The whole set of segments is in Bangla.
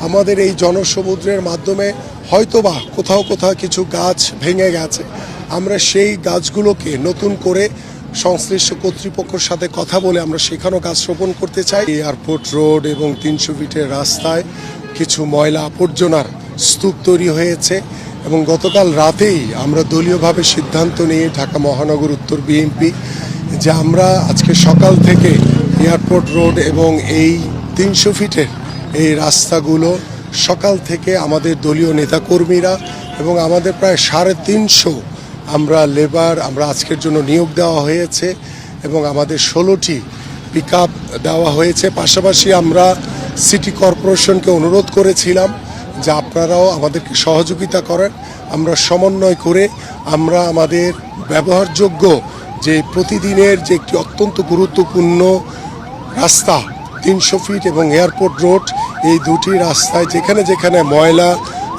আমাদের এই জনসমুদ্রের মাধ্যমে হয়তোবা কোথাও কোথাও কিছু গাছ ভেঙে গেছে। আমরা সেই গাছগুলোকে নতুন করে সংশ্লিষ্ট কর্তৃপক্ষের সাথে কথা বলে আমরা সেখানেও গাছ রোপণ করতে চাই। এয়ারপোর্ট রোড এবং 300 ফিটের রাস্তায় কিছু ময়লা আবর্জনার স্তূপ তৈরি হয়েছে এবং গতকাল রাতেই আমরা দলীয়ভাবে সিদ্ধান্ত নিয়ে ঢাকা মহানগর উত্তর বিএনপি যে আমরা আজকে সকাল থেকে এয়ারপোর্ট রোড এবং এই 300 ফিটের এই রাস্তাগুলো সকাল থেকে আমাদের দলীয় নেতাকর্মীরা এবং আমাদের প্রায় 350 আমরা লেবার আমরা আজকের জন্য নিয়োগ দেওয়া হয়েছে এবং আমাদের 16টি পিকআপ দেওয়া হয়েছে। পাশাপাশি আমরা সিটি কর্পোরেশনকে অনুরোধ করেছিলাম যে আপনারাও আমাদেরকে সহযোগিতা করেন। আমরা সমন্বয় করে আমরা আমাদের ব্যবহারযোগ্য যে প্রতিদিনের যে একটি অত্যন্ত গুরুত্বপূর্ণ রাস্তা 300 ফিট এবং এয়ারপোর্ট রোড, এই দুটি রাস্তায় যেখানে যেখানে ময়লা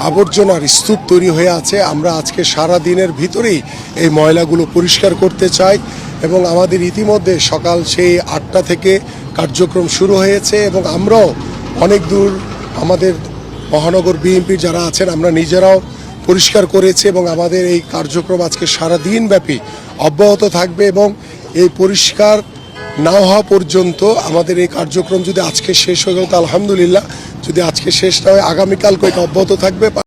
আবর্জনার স্তূপ তৈরি হয়ে আছে আমরা আজকে সারা দিনের ভিতরেই এই ময়লাগুলো পরিষ্কার করতে চাই এবং আমাদের ইতিমধ্যে সকাল সেই 8টা থেকে কার্যক্রম শুরু হয়েছে এবং আমরাও অনেক দূর আমাদের মহানগর বিএনপির যারা আছেন আমরা নিজেরাও পরিষ্কার করেছি এবং আমাদের এই কার্যক্রম আজকে সারা দিন ব্যাপী অব্যাহত থাকবে এবং এই পরিষ্কার না হওয়া পর্যন্ত আমাদের এই কার্যক্রম যদি আজকে শেষ হয়ে গেল তো আলহামদুলিল্লাহ, যদি আজকে শেষ না হয় আগামীকালকে এটা অব্যাহত থাকবে।